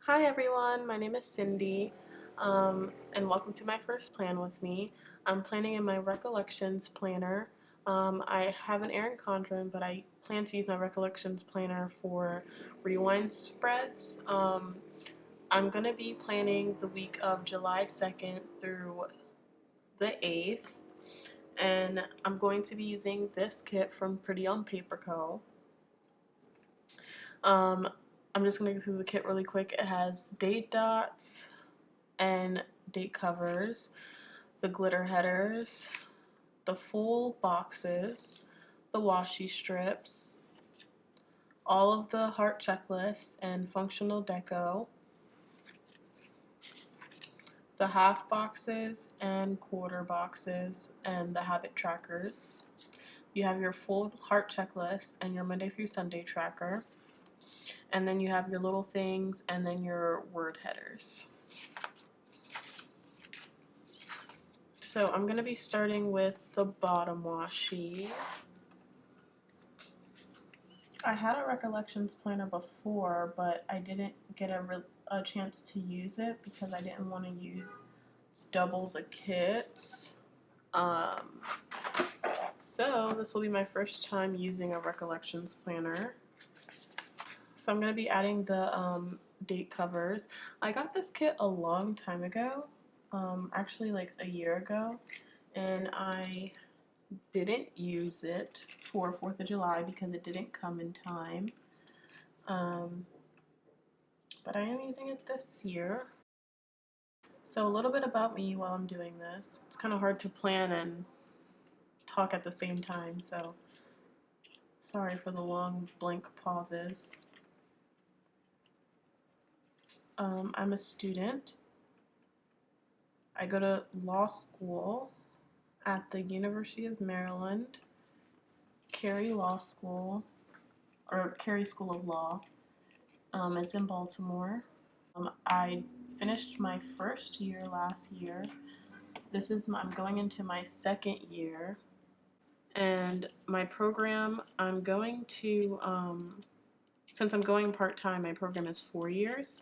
Hi everyone, my name is Cindy, and welcome to my first plan with me. I'm planning in my recollections planner. I have an Erin Condren, but I plan to use my recollections planner for rewind spreads. I'm going to be planning the week of July 2nd through the 8th, and I'm going to be using this kit from Pretty on Paper Co. Um, I'm just going to go through the kit really quick. It has date dots and date covers, the glitter headers, the full boxes, the washi strips, all of the heart checklist and functional deco, the half boxes and quarter boxes, and the habit trackers. You have your full heart checklist and your Monday through Sunday tracker, and then you have your little things and then your word headers. So I'm going to be starting with the bottom washi. I had a recollections planner before, but I didn't get a chance to use it because I didn't want to use double the kits. Um, so this will be my first time using a recollections planner. So I'm going to be adding the date covers. I got this kit a long time ago, actually like a year ago, and I didn't use it for 4th of July because it didn't come in time. But I am using it this year. So a little bit about me while I'm doing this. It's kind of hard to plan and talk at the same time, so sorry for the long blank pauses. I'm a student. I go to law school at the University of Maryland, Carey Law School, or Carey School of Law. It's in Baltimore. I finished my first year last year. I'm going into my second year. And my program, I'm going to, since I'm going part-time, my program is 4 years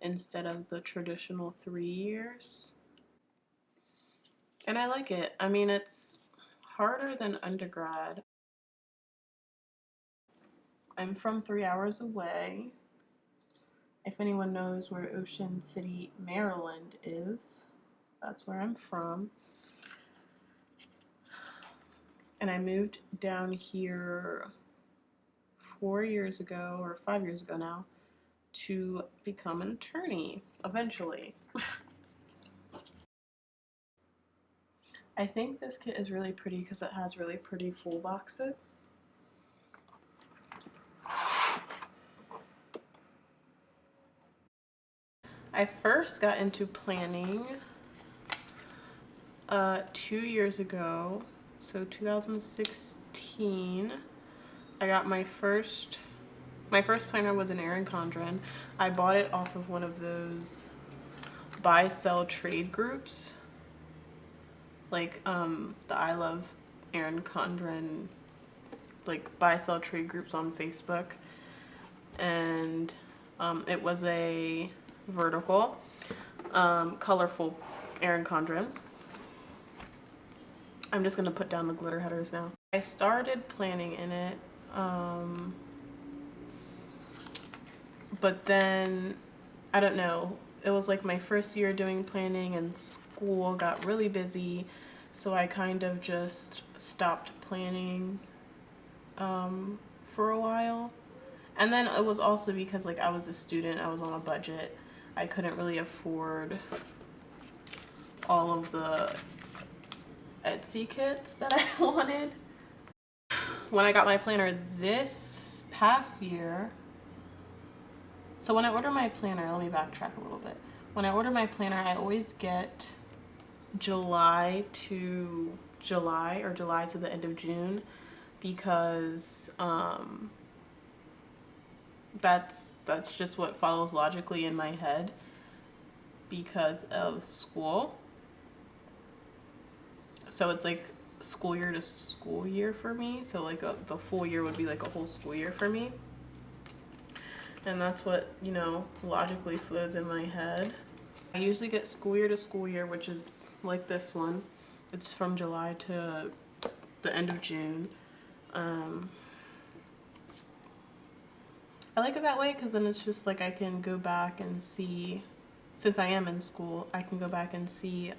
instead of the traditional 3 years. And I like it. I mean, it's harder than undergrad. I'm from 3 hours away. If anyone knows where Ocean City, Maryland is, that's where I'm from. And I moved down here 4 years ago, or 5 years ago now, to become an attorney eventually. I think this kit is really pretty because it has really pretty full boxes. I first got into planning 2 years ago, so 2016. I got my first planner was an Erin Condren. I bought it off of one of those buy sell trade groups, like the I Love Erin Condren, like buy sell trade groups on Facebook. And it was a vertical, colorful Erin Condren. I'm just gonna put down the glitter headers now. I started planning in it, but then I don't know. It was like my first year doing planning, and school got really busy, so I kind of just stopped planning for a while. And then it was also because like I was a student, I was on a budget. I couldn't really afford all of the Etsy kits that I wanted. When I got my planner this past year, so when I order my planner, let me backtrack a little bit. When I order my planner, I always get July to July, or July to the end of June, because that's just what follows logically in my head because of school. So it's like school year to school year for me. So like the full year would be like a whole school year for me. and that's what, you know, logically flows in my head. I usually get school year to school year, which is like this one. It's from July to the end of June. I like it that way because then it's just like I can go back and see, since I am in school, I can go back and see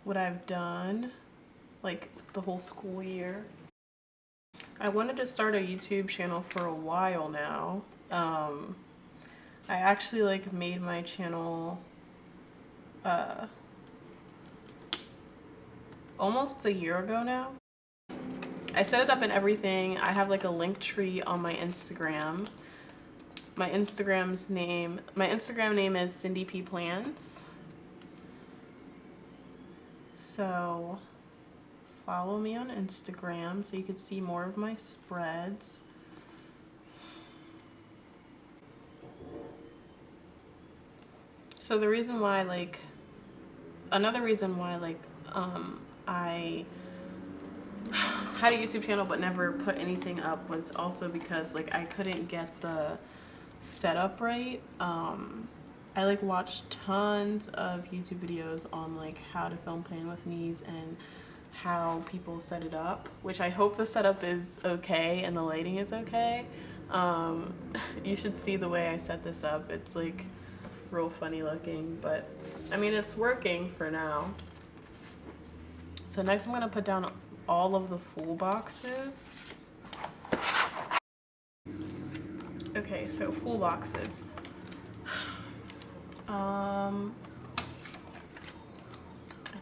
what I've done, like the whole school year. I wanted to start a YouTube channel for a while now. I actually like made my channel almost a year ago now. I set it up and everything. I have like a link tree on my Instagram. My Instagram name is Cindy P Plans. So follow me on Instagram so you could see more of my spreads. So the reason why, like, another reason why, like, I had a YouTube channel but never put anything up was also because, like, I couldn't get the setup right. I like watched tons of YouTube videos on like how to film Playing with Knees and how people set it up, which I hope the setup is okay and the lighting is okay. You should see the way I set this up. It's like real funny looking, but I mean, it's working for now. So next I'm gonna put down all of the full boxes. Okay, so full boxes. I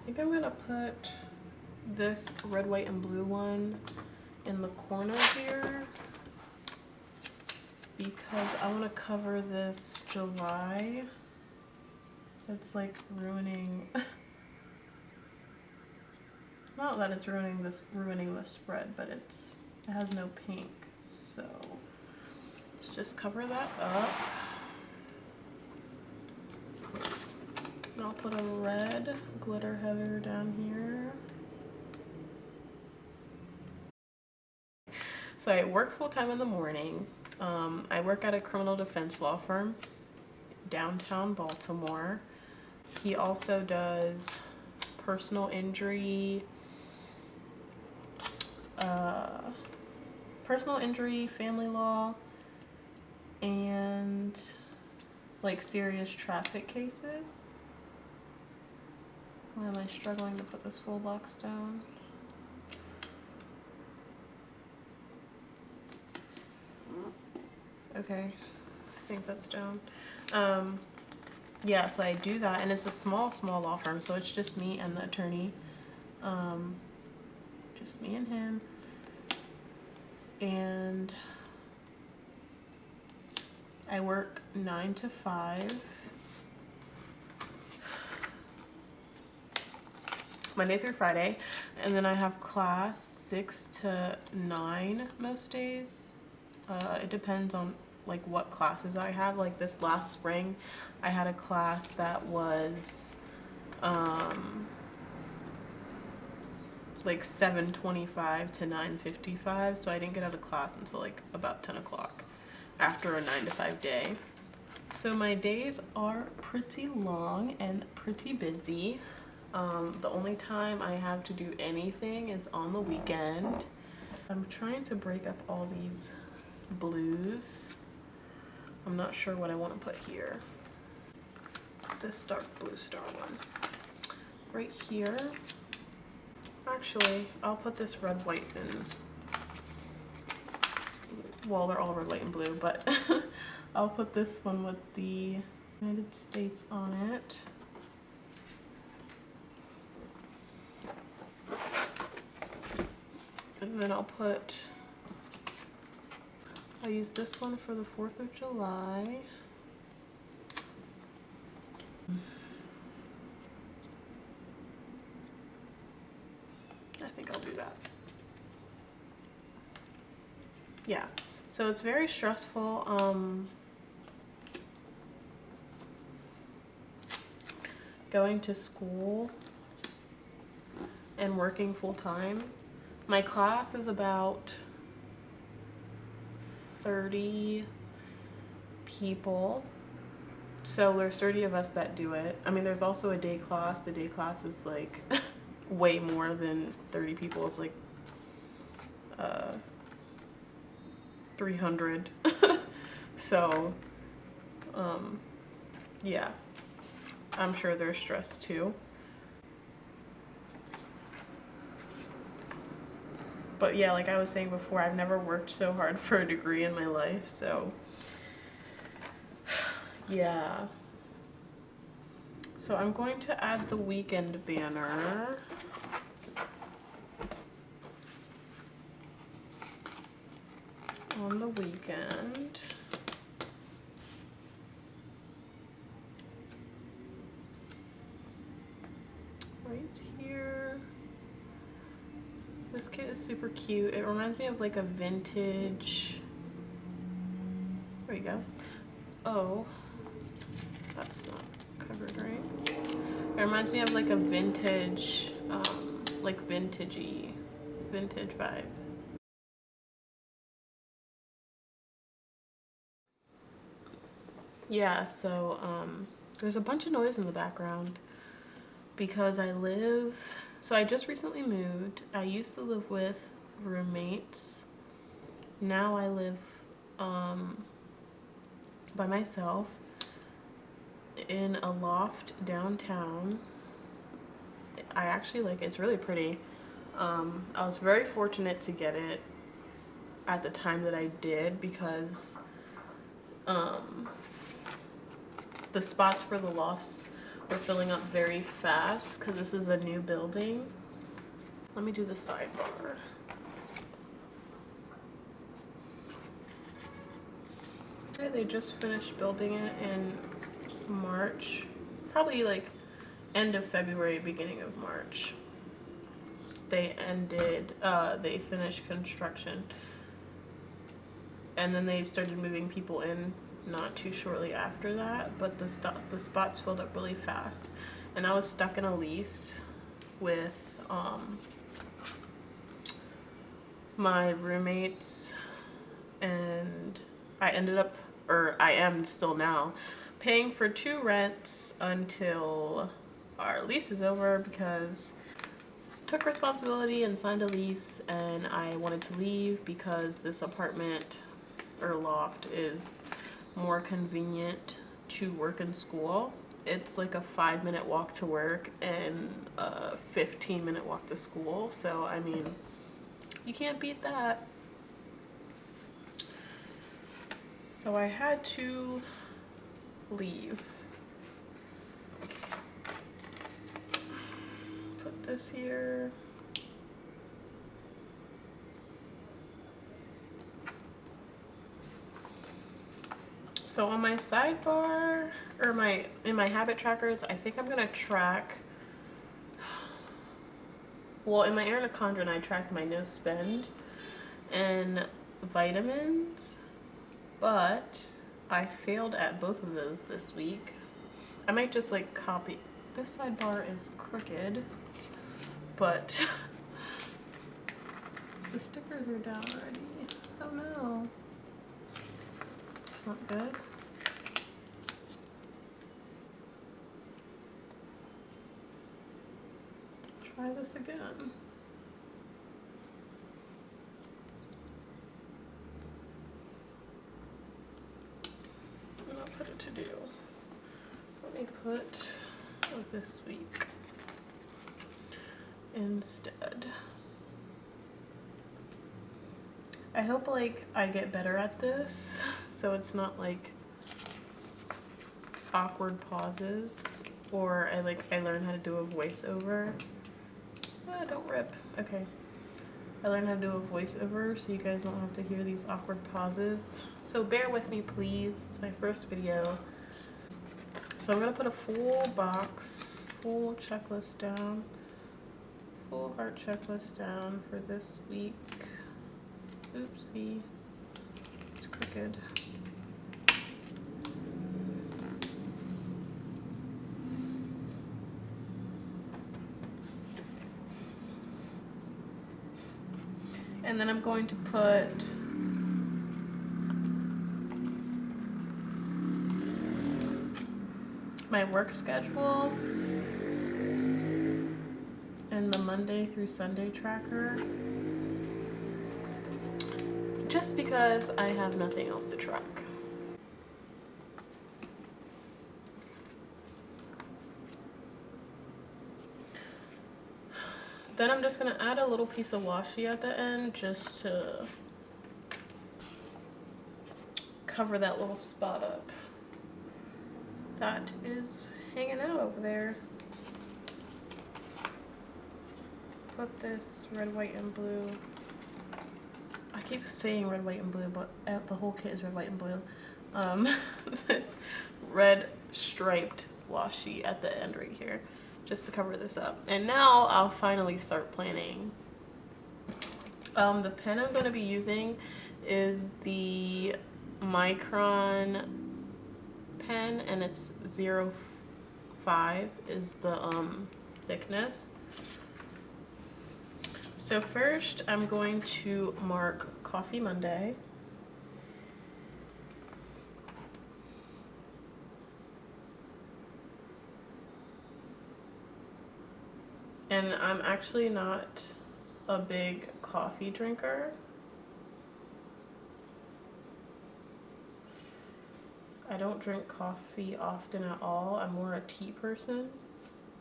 think I'm gonna put this red, white, and blue one in the corner here because I want to cover this July. It's like ruining, not that it's ruining the spread, but it has no pink. So let's just cover that up. And I'll put a red glitter header down here. So I work full-time in the morning. I work at a criminal defense law firm downtown Baltimore. He also does personal injury, family law, and like serious traffic cases. Why am I struggling to put this full box down? Okay, I think that's down. Yeah, so I do that, and it's a small law firm, so it's just me and the attorney. Just me and him. And I work 9 to 5. Monday through Friday, and then I have class 6 to 9 most days. It depends on like what classes I have. Like this last spring I had a class that was like 7:25 to 9:55, so I didn't get out of class until like about 10 o'clock after a 9 to 5 day. So my days are pretty long and pretty busy. The only time I have to do anything is on the weekend. I'm trying to break up all these blues. I'm not sure what I want to put here. This dark blue star one. Right here. Actually, I'll put this red, white, and, well, they're all red, white, and blue, but I'll put this one with the United States on it. And then I'll use this one for the 4th of July. I think I'll do that. Yeah, so it's very stressful going to school and working full time. My class is about 30 people. So there's 30 of us that do it. I mean, there's also a day class. The day class is like way more than 30 people. It's like 300. So yeah, I'm sure they're stressed too. But yeah, like I was saying before, I've never worked so hard for a degree in my life, so yeah. So I'm going to add the weekend banner. On the weekend. Right here. This kit is super cute. It reminds me of like a vintage. There you go. Oh, that's not covered right. It reminds me of like a vintage, like vintage vibe. Yeah, so there's a bunch of noise in the background because so I just recently moved. I used to live with roommates. Now I live by myself in a loft downtown. I actually like it. It's really pretty. I was very fortunate to get it at the time that I did because the spots for the lofts were filling up very fast because this is a new building. Let me do the sidebar. Okay, they just finished building it in March, probably like end of February, beginning of March. They finished construction. And then they started moving people in not too shortly after that, but the spots filled up really fast. And I was stuck in a lease with my roommates, and I am still now, paying for 2 rents until our lease is over because I took responsibility and signed a lease, and I wanted to leave because this apartment or loft is more convenient to work and school. It's like a 5-minute walk to work and a 15-minute walk to school. So, I mean, you can't beat that. So I had to leave. Put this here. So on my sidebar, or in my habit trackers, I think I'm gonna track, well, in my Anaconda, I tracked my no spend and vitamins, but I failed at both of those this week. I might just like copy, this sidebar is crooked, but the stickers are down already. Oh no. It's not good. Try this again. And I'll put it to do. Let me put this week instead. I hope like I get better at this so it's not like awkward pauses, or I learn how to do a voiceover. Ah, don't rip. Okay. I learned how to do a voiceover so you guys don't have to hear these awkward pauses. So bear with me, please. It's my first video. So I'm gonna put a full box, full checklist down, full heart checklist down for this week. Oopsie, it's crooked. And then I'm going to put my work schedule and the Monday through Sunday tracker, just because I have nothing else to track. Then I'm just gonna add a little piece of washi at the end just to cover that little spot up that is hanging out over there. Put this red, white, and blue. I keep saying red, white, and blue, but the whole kit is red, white, and blue. This red striped washi at the end right here, just to cover this up. And now I'll finally start planning. The pen I'm going to be using is the Micron pen, and it's 0.5 is the thickness. So first I'm going to mark Coffee Monday. And I'm actually not a big coffee drinker. I don't drink coffee often at all. I'm more a tea person,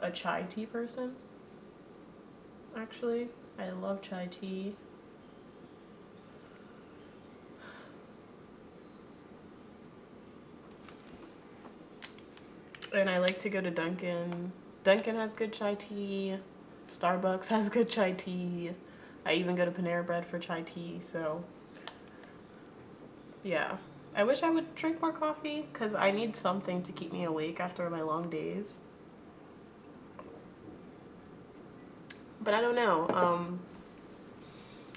a chai tea person, actually. I love chai tea. And I like to go to Dunkin'. Dunkin' has good chai tea. Starbucks has good chai tea. I even go to Panera Bread for chai tea, so yeah. I wish I would drink more coffee because I need something to keep me awake after my long days. But I don't know.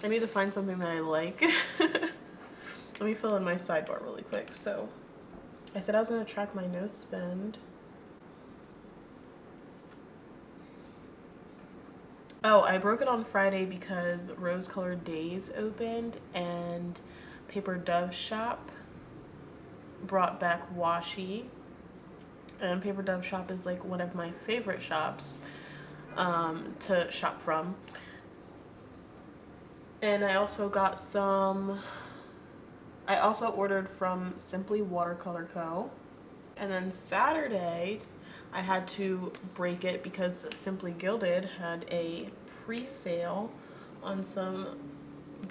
I need to find something that I like. Let me fill in my sidebar really quick. So I said I was going to track my no spend. Oh, I broke it on Friday because Rose Colored Days opened and Paper Dove Shop brought back washi. And Paper Dove Shop is like one of my favorite shops to shop from. And I also got some, I also ordered from Simply Watercolor Co. And then Saturday, I had to break it because Simply Gilded had a pre-sale on some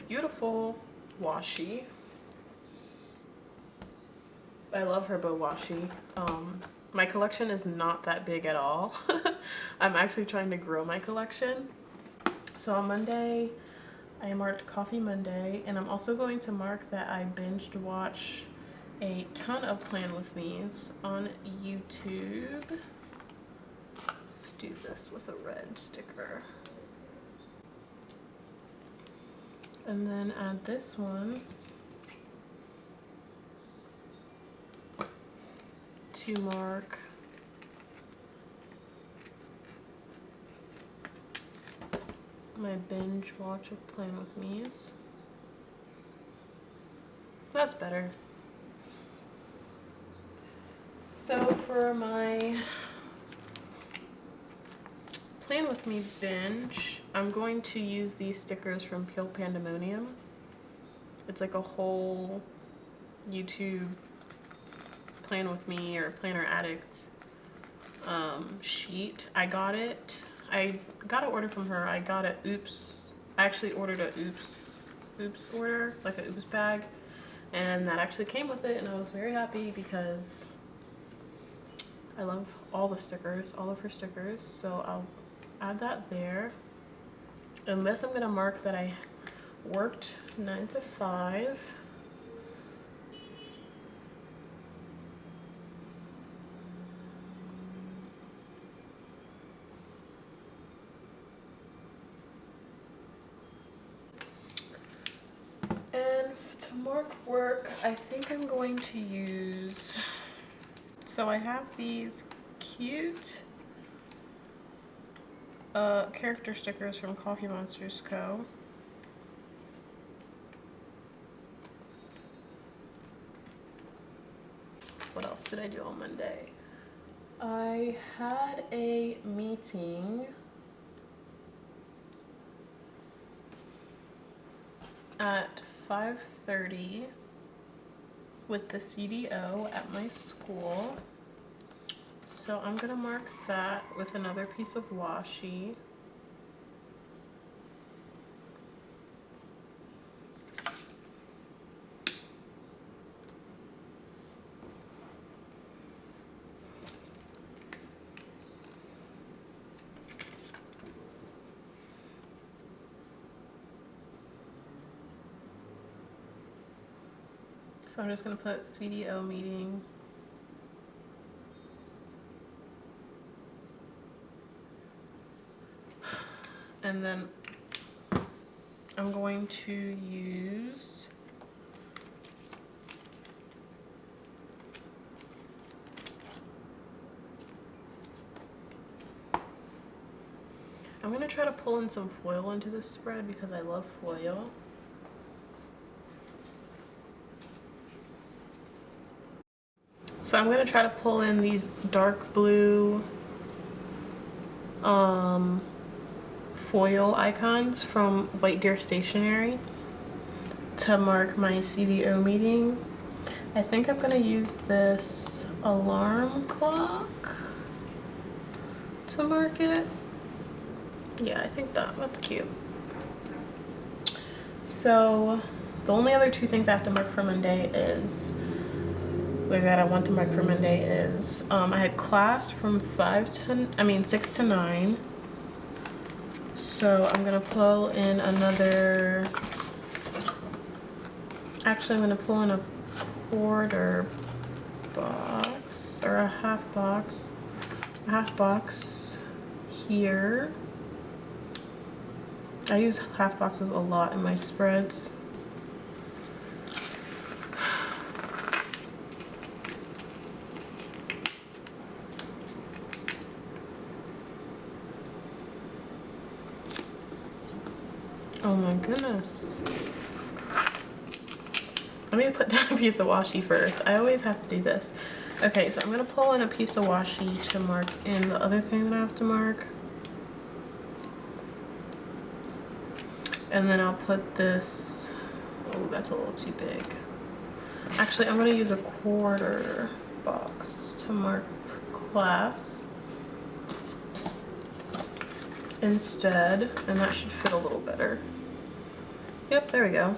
beautiful washi. I love her bow washi. My collection is not that big at all. I'm actually trying to grow my collection. So on Monday, I marked Coffee Monday, and I'm also going to mark that I binged watch a ton of Plan With Me's on YouTube. Let's do this with a red sticker. And then add this one to mark my binge watch of Plan With Me's. That's better. So for my Plan With Me binge, I'm going to use these stickers from Peel Pandemonium. It's like a whole YouTube Plan With Me or Planner Addict sheet. I got it. I got an order from her. I got a oops. I actually ordered a oops order, like a oops bag, and that actually came with it, and I was very happy because I love all the stickers, all of her stickers. So I'll add that there. Unless I'm gonna mark that I worked 9 to 5. And to mark work, I think I'm going to use, so I have these cute character stickers from Coffee Monsters Co. What else did I do on Monday? I had a meeting at 5:30 with the CDO at my school. So I'm gonna mark that with another piece of washi. So I'm just gonna put CDO meeting. And then I'm going to use I'm gonna try to pull in some foil into this spread because I love foil. So I'm gonna try to pull in these dark blue foil icons from White Deer Stationery to mark my CDO meeting. I think I'm gonna use this alarm clock to mark it. Yeah, I think that's cute. So the only other two things I have to mark for Monday is, or that I want to mark for Monday is, I had class from 6 to 9. So I'm gonna pull in another, actually I'm gonna pull in a quarter box or a half box here. I use half boxes a lot in my spreads. Oh my goodness. Let me put down a piece of washi first. I always have to do this. Okay, so I'm gonna pull in a piece of washi to mark in the other thing that I have to mark. And then I'll put this, oh, that's a little too big. Actually, I'm gonna use a quarter box to mark class instead, and that should fit a little better. Yep, there we go.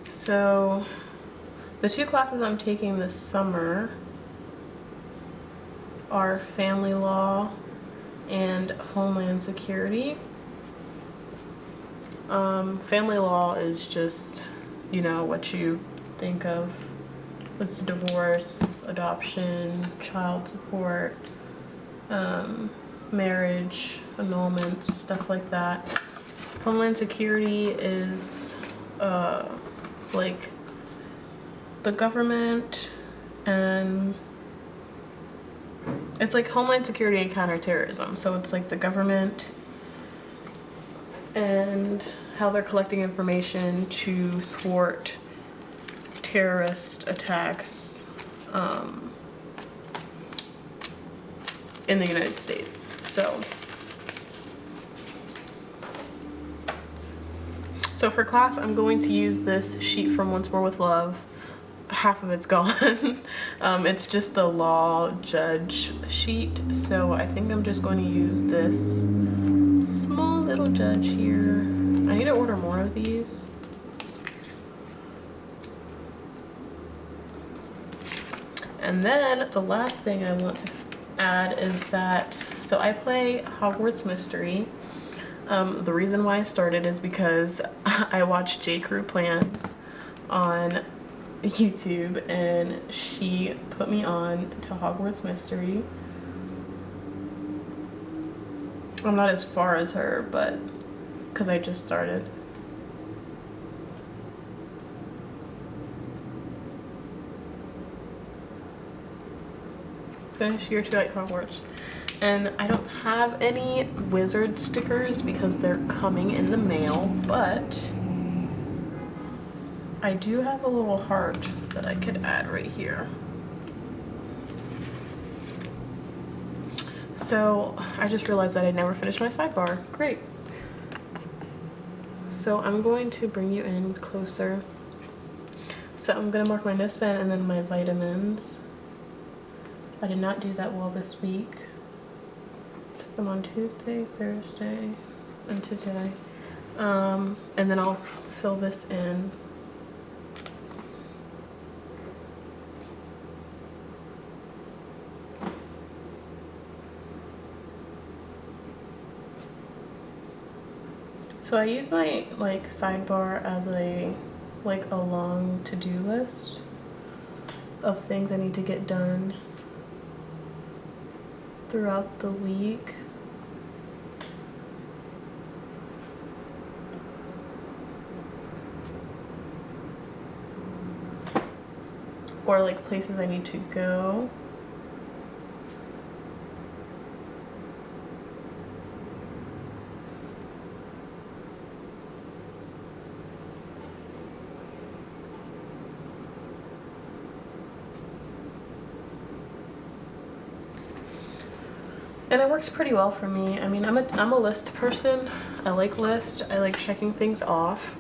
So the two classes I'm taking this summer are family law and homeland security. Family law is just, you know, what you think of. It's divorce, adoption, child support, marriage, annulments, stuff like that. Homeland security is like the government, and it's like homeland security and counterterrorism. So it's like the government and how they're collecting information to thwart terrorist attacks in the United States. So for class, I'm going to use this sheet from Once More with Love. Half of it's gone. It's just a law judge sheet, so I think I'm just going to use this small little judge here. I need to order more of these. And then the last thing I want to add is that, so I play Hogwarts Mystery. The reason why I started is because I watched J. Crew Plans on YouTube, and she put me on to Hogwarts Mystery. I'm not as far as her, but because I just started. Finish year 2 at Hogwarts. And I don't have any wizard stickers because they're coming in the mail, but I do have a little heart that I could add right here. So I just realized that I never finished my sidebar. Great. So I'm going to bring you in closer. So I'm gonna mark my nose band and then my vitamins. I did not do that well this week. Took them on Tuesday, Thursday, and today. And then I'll fill this in. So I use my like sidebar as a long to-do list of things I need to get done throughout the week. Or like places I need to go. And it works pretty well for me. I mean, I'm a list person. I like lists. I like checking things off.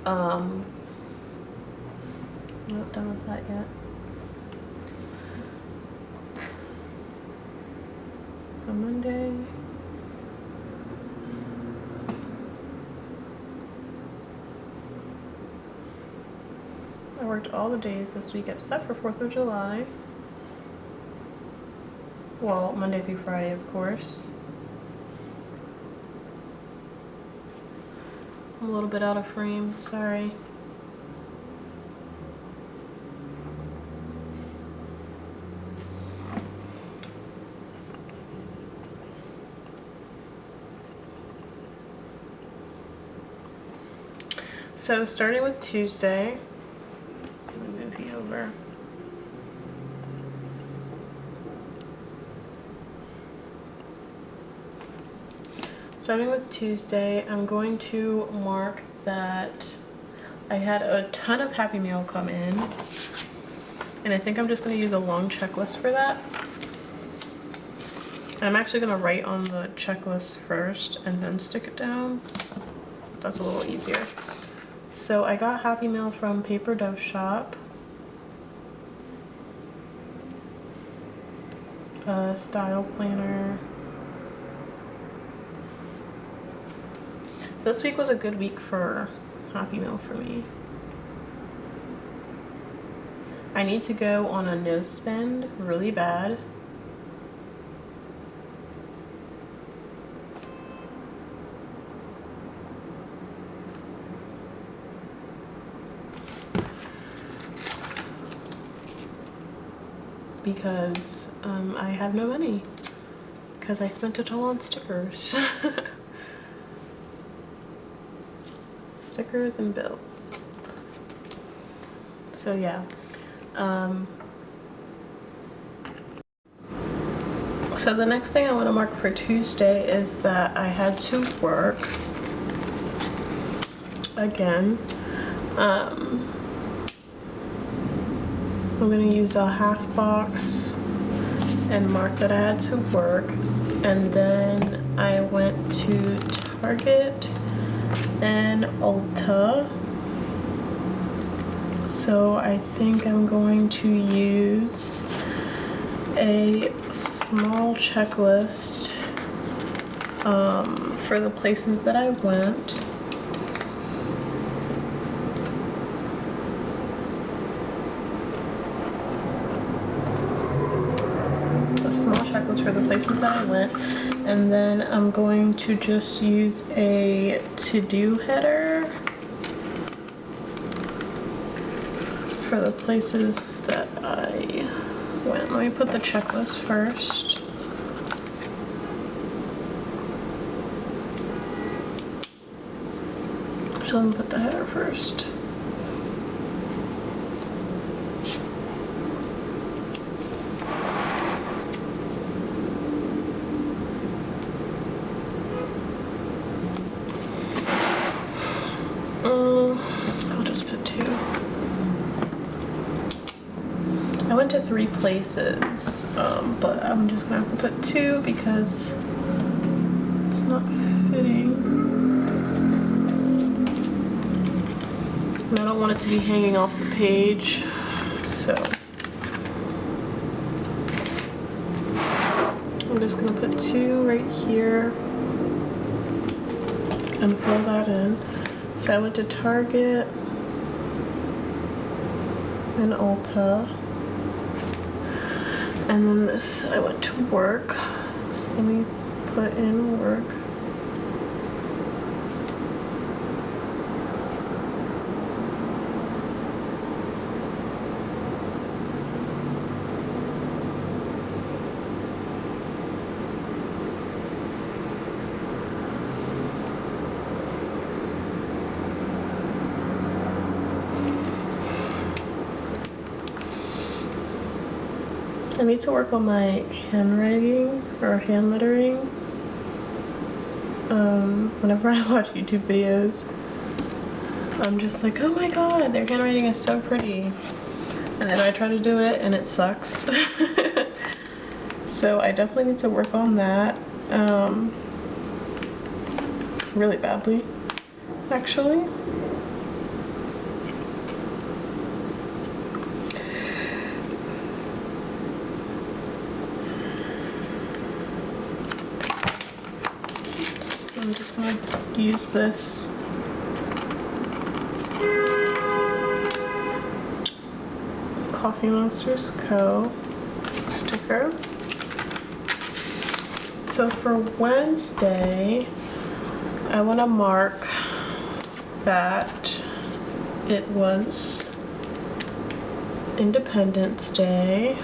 I'm not done with that yet. So Monday. I worked all the days this week except for 4th of July. Well, Monday through Friday, of course. I'm a little bit out of frame, sorry. So starting with Tuesday, let me move you over. Starting with Tuesday, I'm going to mark that I had a ton of Happy Meal come in, and I think I'm just going to use a long checklist for that. And I'm actually going to write on the checklist first and then stick it down. That's a little easier. So I got Happy Meal from Paper Dove Shop. Style planner. This week was a good week for Happy Meal for me. I need to go on a no spend really bad. Because I have no money because I spent it all on stickers. Stickers and bills. So yeah. So the next thing I want to mark for Tuesday is that I had to work again. I'm going to use a half box and mark that I had to work. And then I went to Target and Ulta. So I think I'm going to use a small checklist for the places that I went. For the places that I went, and then I'm going to just use a to-do header for the places that I went. Let me put the checklist first. So let me put the header first. I'll just put went to 3 places, but I'm just gonna have to put 2 because it's not fitting. And I don't want it to be hanging off the page, so I'm just gonna put 2 right here and fill that in. So I went to Target and Ulta, and then this, I went to work. So let me put in work. I need to work on my handwriting or hand lettering. Whenever I watch YouTube videos, I'm just like, oh my god, their handwriting is so pretty. And then I try to do it and it sucks. So I definitely need to work on that. Really badly, actually. I'm just going to use this Coffee Monsters Co. sticker. So for Wednesday, I want to mark that it was Independence Day.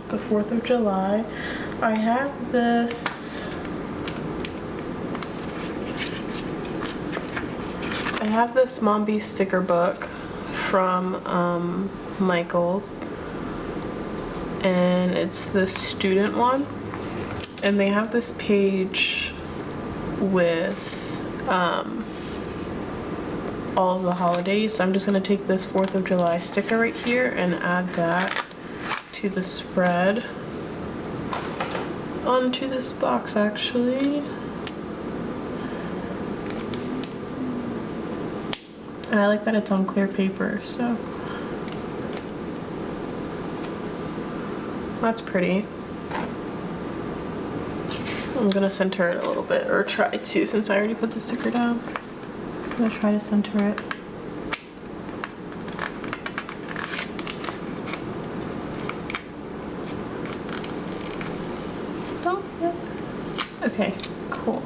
The 4th of July. I have this Mom Bee sticker book from Michael's, and it's the student one, and they have this page with all of the holidays. So I'm just going to take this 4th of July sticker right here and add that to the spread onto this box, actually. And I like that it's on clear paper, so that's pretty. I'm gonna center it a little bit, or try to, since I already put the sticker down. I'm gonna try to center it. Oh, yeah. Okay, cool.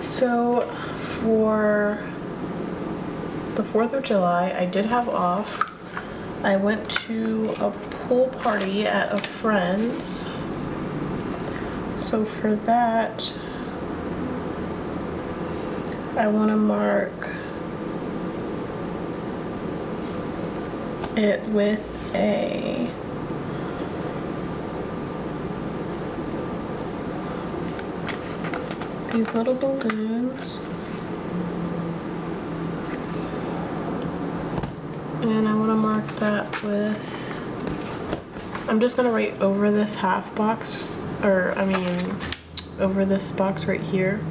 So for the 4th of July, I did have off. I went to a pool party at a friend's. So for that, I want to mark it with these little balloons, and I want to mark that with, I'm just going to write over this half box, or I mean over this box right here.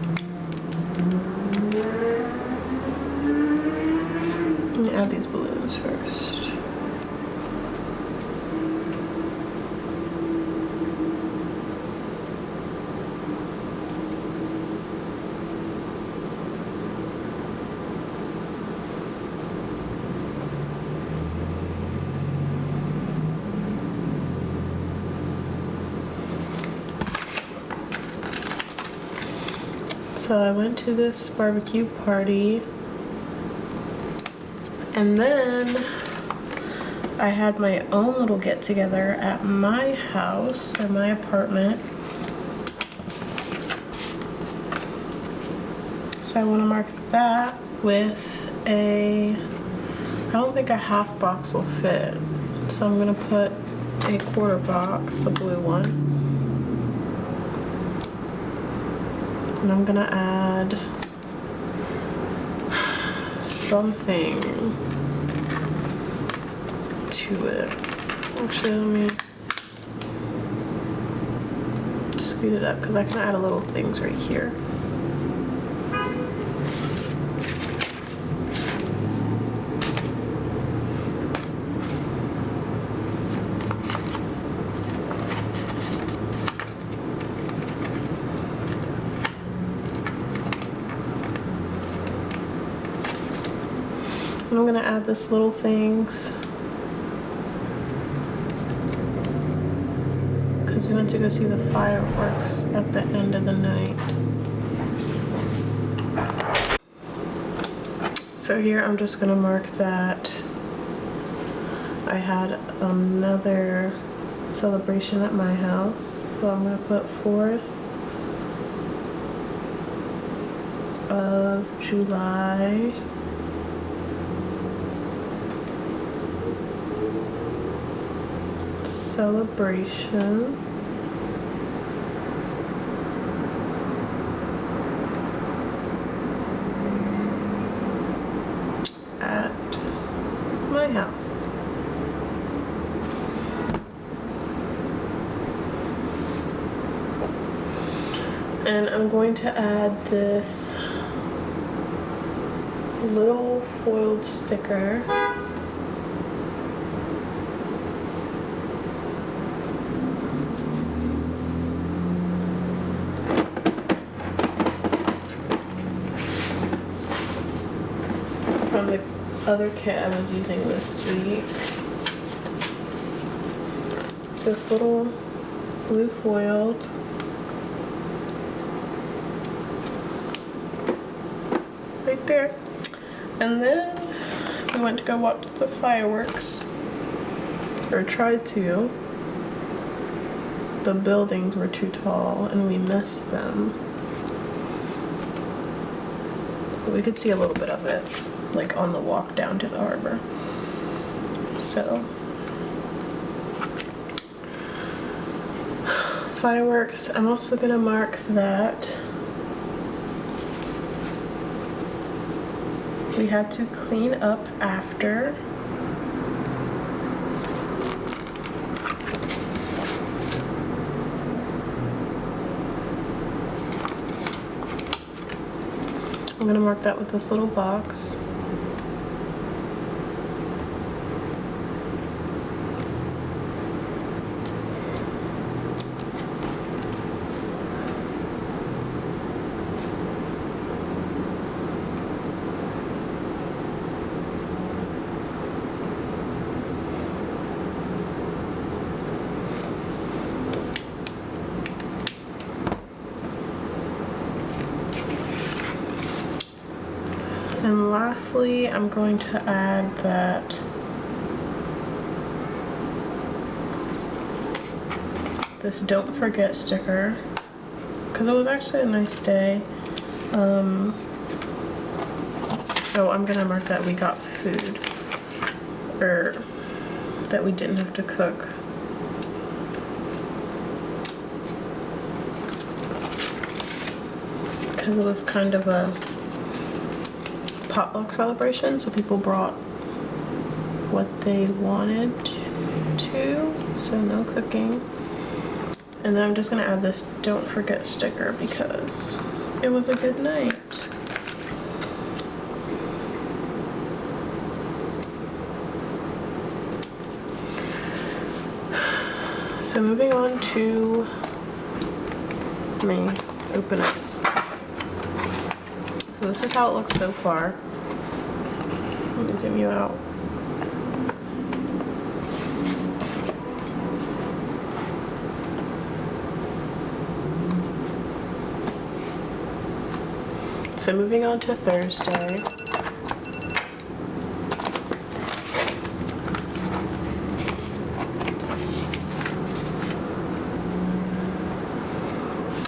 Let me add these balloons first. So I went to this barbecue party, and then I had my own little get-together at my house, or my apartment. So I want to mark that with I don't think a half box will fit, so I'm going to put a quarter box, a blue one. And I'm gonna add something to it. Actually, let me speed it up because I can add a little things right here. And I'm gonna add this little things because we went to go see the fireworks at the end of the night. So here I'm just gonna mark that I had another celebration at my house. So I'm gonna put 4th of July. Celebration. At my house. And I'm going to add this little foiled sticker. From the other kit I was using this week. This little blue foiled. Right there. And then we went to go watch the fireworks. Or tried to. The buildings were too tall and we missed them. But we could see a little bit of it, like on the walk down to the harbor. So, fireworks. I'm also gonna mark that we had to clean up after. I'm gonna mark that with this little box. And lastly, I'm going to add that this don't forget sticker because it was actually a nice day. So I'm gonna mark that we got food, or that we didn't have to cook. Because it was kind of a potluck celebration, so people brought what they wanted to, so no cooking. And then I'm just gonna add this don't forget sticker because it was a good night. So moving on to, let me open it. So this is how it looks so far. Let me zoom you out. So moving on to Thursday.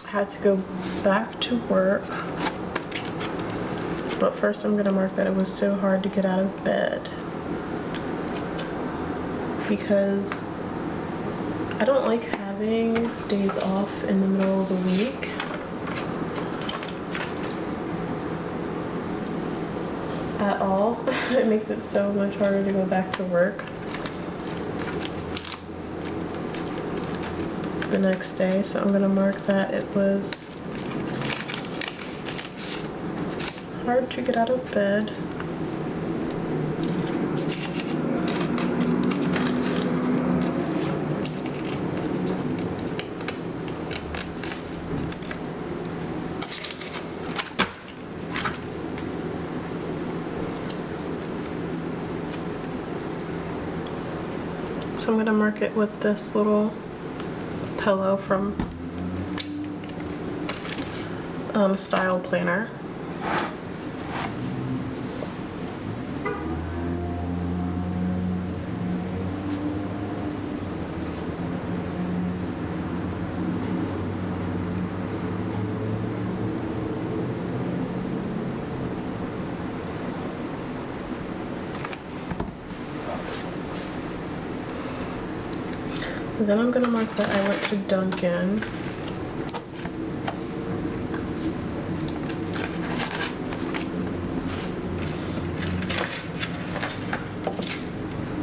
I had to go back to work. But first I'm gonna mark that it was so hard to get out of bed because I don't like having days off in the middle of the week. It makes it so much harder to go back to work the next day. So I'm gonna mark that it was hard to get out of bed. So I'm gonna mark it with this little pillow from Style Planner. Then I'm gonna mark that I went to Dunkin'.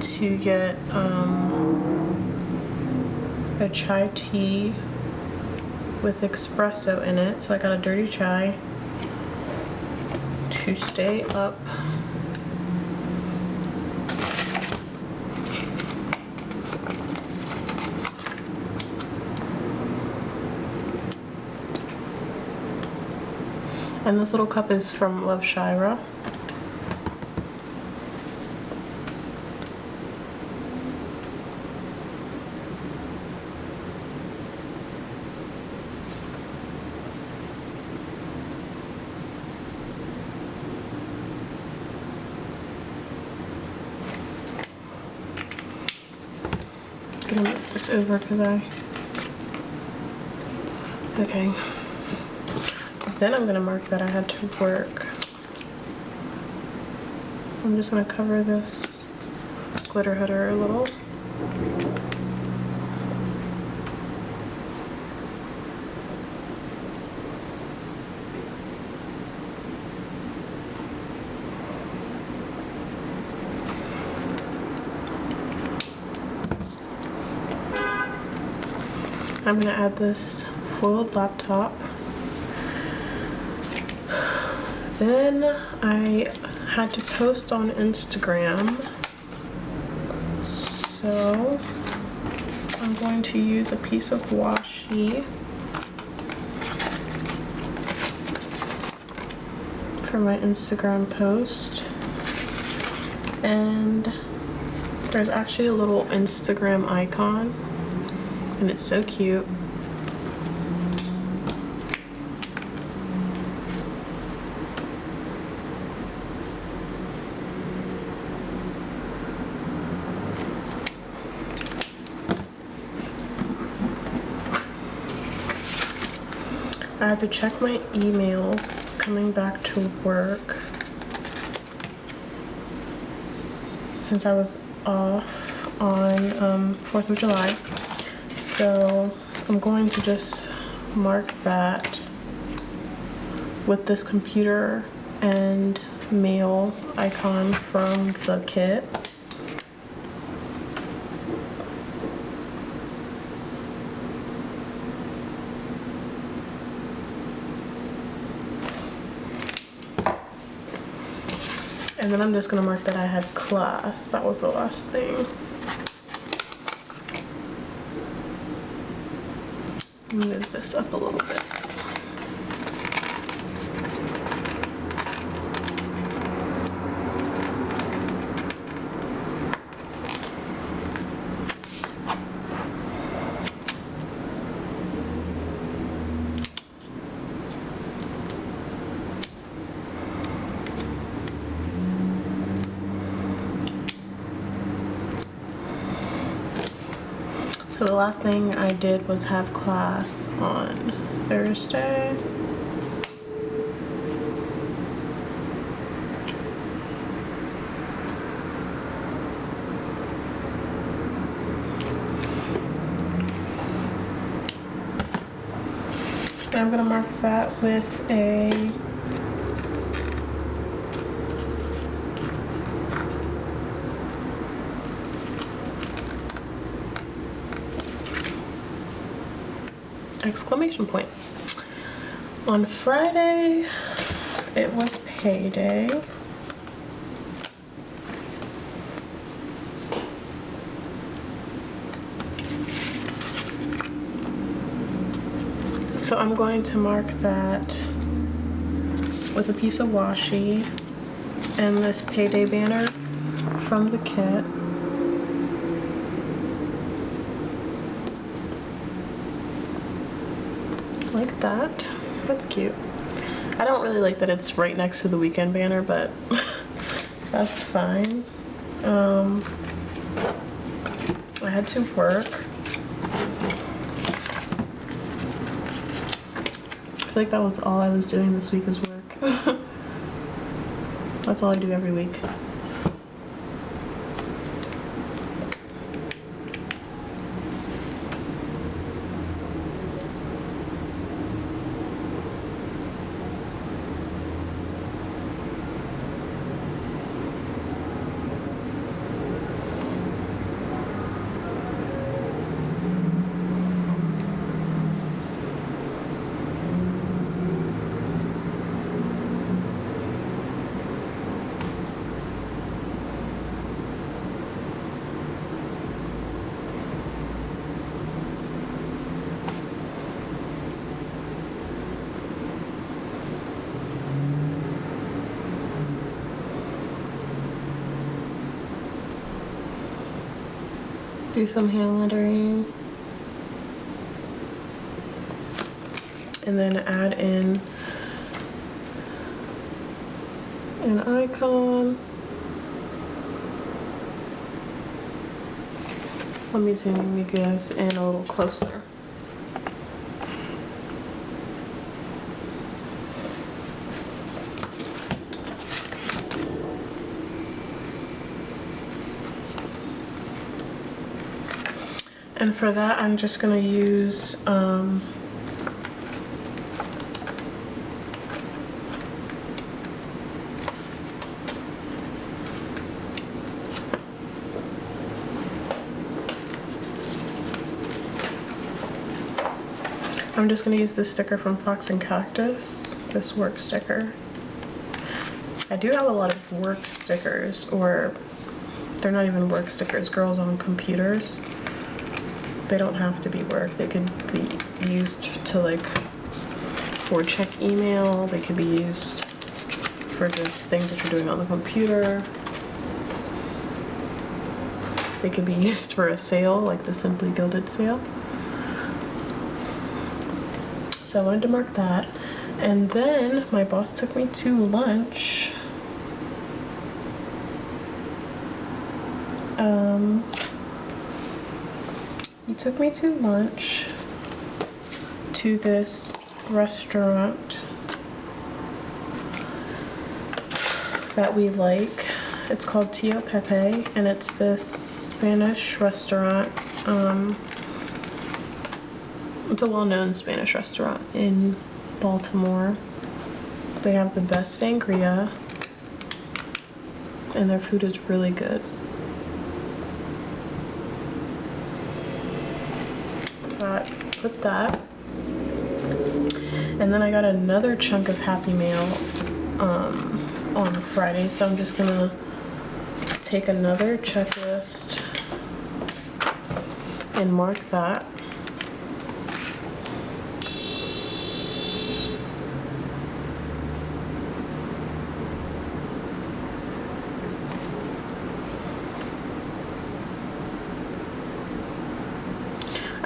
To get a chai tea with espresso in it. So I got a dirty chai to stay up. And this little cup is from Love Shira. I'm gonna move this over because okay. Then I'm gonna mark that I had to work. I'm just gonna cover this glitter header a little. I'm gonna add this foiled laptop. Then I had to post on Instagram, so I'm going to use a piece of washi for my Instagram post. And there's actually a little Instagram icon, and it's so cute. I had to check my emails coming back to work since I was off on 4th of July. So I'm going to just mark that with this computer and mail icon from the kit. And then I'm just gonna mark that I had class. That was the last thing. Move this up a little bit. So the last thing I did was have class on Thursday. And I'm gonna mark that with a exclamation point. On Friday, it was payday. So I'm going to mark that with a piece of washi and this payday banner from the kit. Like that. That's cute. I don't really like that it's right next to the weekend banner, but that's fine. I had to work. I feel like that was all I was doing this week was work. That's all I do every week. Do some hand lettering. And then add in an icon. Let me zoom you guys in a little closer. And for that, I'm just gonna use this sticker from Fox and Cactus, this work sticker. I do have a lot of work stickers, or they're not even work stickers, girls on computers. They don't have to be work. They could be used to like for check email. They could be used for just things that you're doing on the computer. They could be used for a sale, like the Simply Gilded sale. So I wanted to mark that. And then my boss took me to lunch. He took me to lunch to this restaurant that we like. It's called Tio Pepe, and it's this Spanish restaurant. It's a well-known Spanish restaurant in Baltimore. They have the best sangria, and their food is really good. So I put that, and then I got another chunk of Happy Mail on Friday, so I'm just gonna take another checklist and mark that.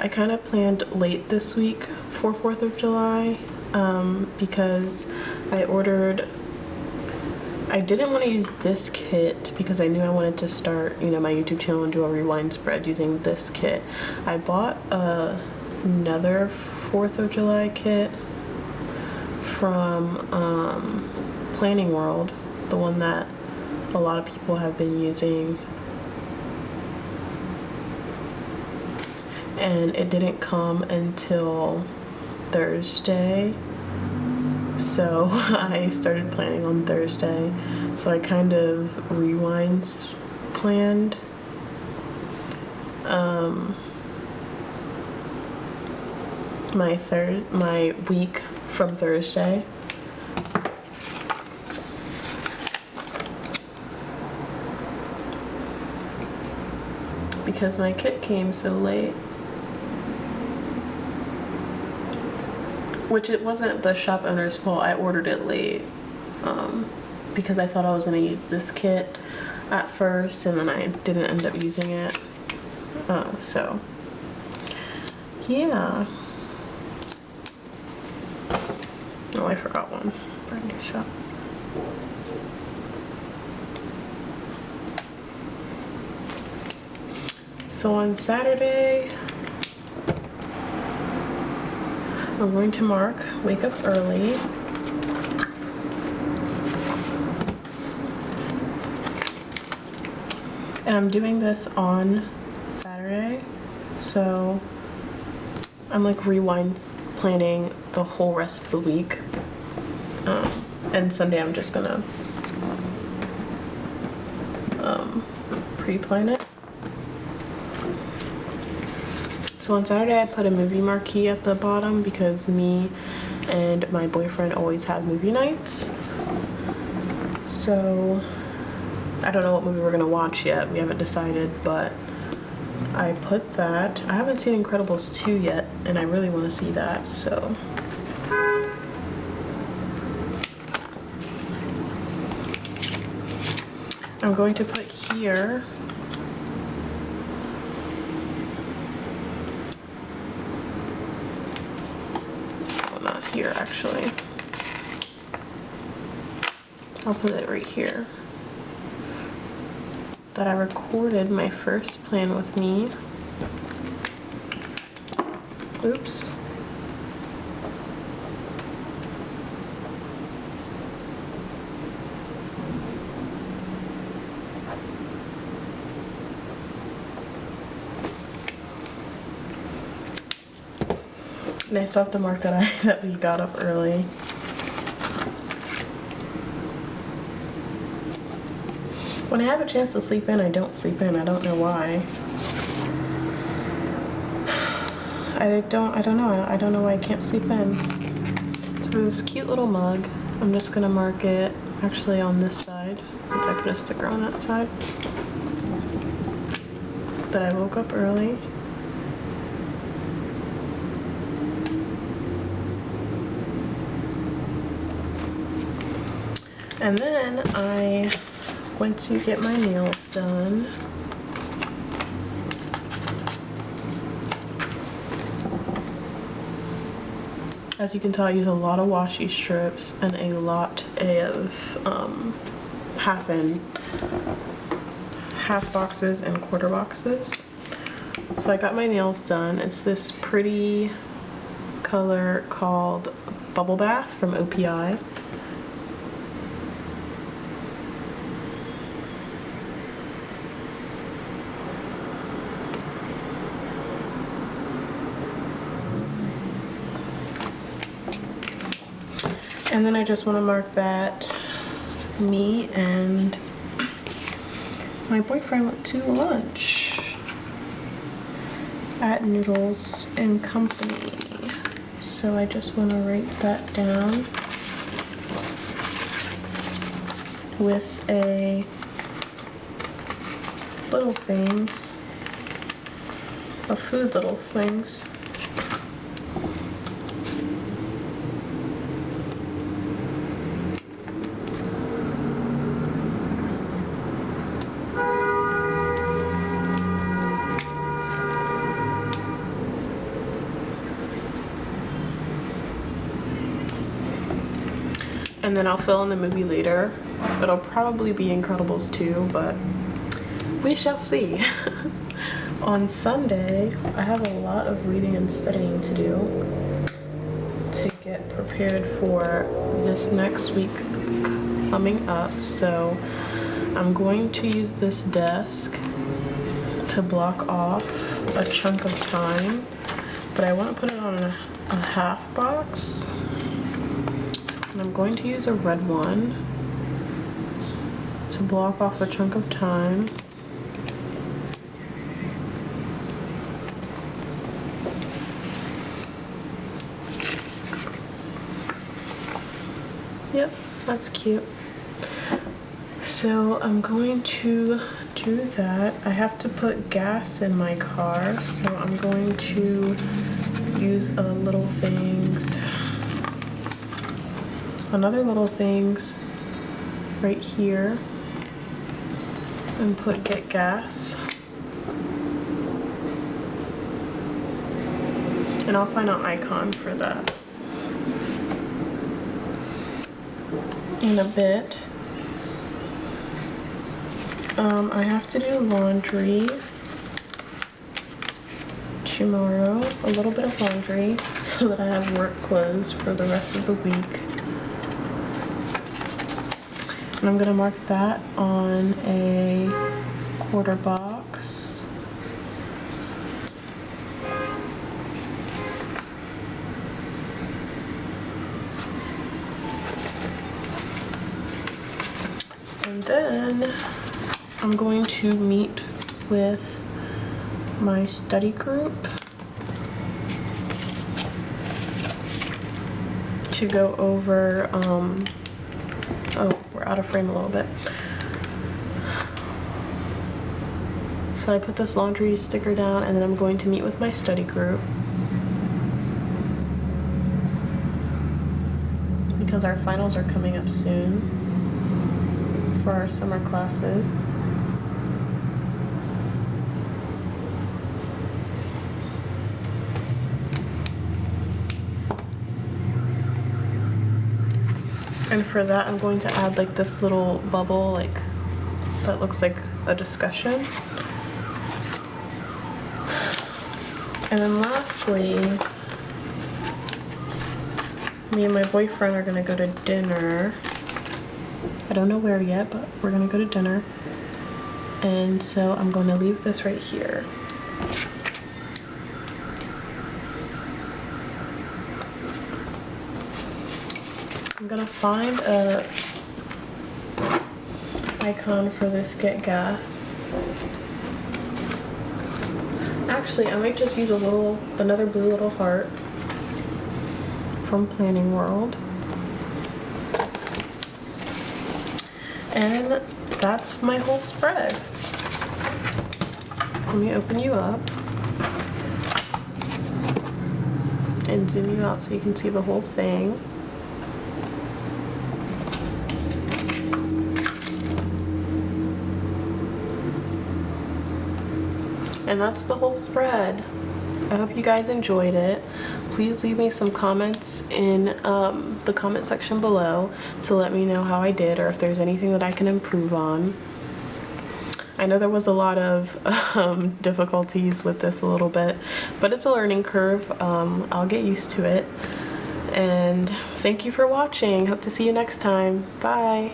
I kind of planned late this week for 4th of July because I didn't want to use this kit because I knew I wanted to start, my YouTube channel and do a rewind spread using this kit. I bought another 4th of July kit from Planning World, the one that a lot of people have been using. And it didn't come until Thursday, so I started planning on Thursday. So I kind of rewinds planned. my week from Thursday. Because my kit came so late. Which it wasn't the shop owner's fault. I ordered it late because I thought I was going to use this kit at first, and then I didn't end up using it. So, yeah. Oh, I forgot one. Brandy shop. So on Saturday, I'm going to wake up early. And I'm doing this on Saturday, so I'm like planning the whole rest of the week. And Sunday I'm just gonna pre-plan it. So on Saturday I put a movie marquee at the bottom because me and my boyfriend always have movie nights. So I don't know what movie we're gonna watch yet. We haven't decided, but I put that. I haven't seen Incredibles 2 yet, and I really want to see that, so. I'm going to put here well, not here actually. I'll put it right here. That I recorded my first plan with me. Oops. And I still have to mark that that we got up early. When I have a chance to sleep in, I don't sleep in. I don't know why. I don't know. I don't know why I can't sleep in. So this cute little mug, I'm just gonna mark it actually on this side, since I put a sticker on that side. That I woke up early. And then I went to get my nails done. As you can tell, I use a lot of washi strips and a lot of half boxes and quarter boxes. So I got my nails done. It's this pretty color called Bubble Bath from OPI. And then I just want to mark that me and my boyfriend went to lunch at Noodles and Company. So I just want to write that down with a little things, a food little things. And then I'll fill in the movie later. It'll probably be Incredibles 2, but we shall see. On Sunday, I have a lot of reading and studying to do to get prepared for this next week coming up. So I'm going to use this desk to block off a chunk of time, but I want to put it on a half box. And I'm going to use a red one to block off a chunk of time. Yep, that's cute. So I'm going to do that. I have to put gas in my car, so I'm going to use Little Things. Another Little Things right here and put get gas. And I'll find an icon for that in a bit. I have to do laundry tomorrow, a little bit of laundry, so that I have work clothes for the rest of the week. And I'm gonna mark that on a quarter box. And then I'm going to meet with my study group to go over, oh, we're out of frame a little bit. So I put this laundry sticker down, and then I'm going to meet with my study group because our finals are coming up soon for our summer classes. And for that, I'm going to add like this little bubble, like that looks like a discussion. And then lastly, me and my boyfriend are gonna go to dinner. I don't know where yet, but we're gonna go to dinner. And so I'm going to leave this right here. I'm gonna find a icon for this get gas. Actually, I might just use another blue little heart from Planning World. And that's my whole spread. Let me open you up and zoom you out so you can see the whole thing. And that's the whole spread. I hope you guys enjoyed it. Please leave me some comments in the comment section below to let me know how I did or if there's anything that I can improve on. I know there was a lot of difficulties with this a little bit, but it's a learning curve. I'll get used to it. And thank you for watching. Hope to see you next time. Bye.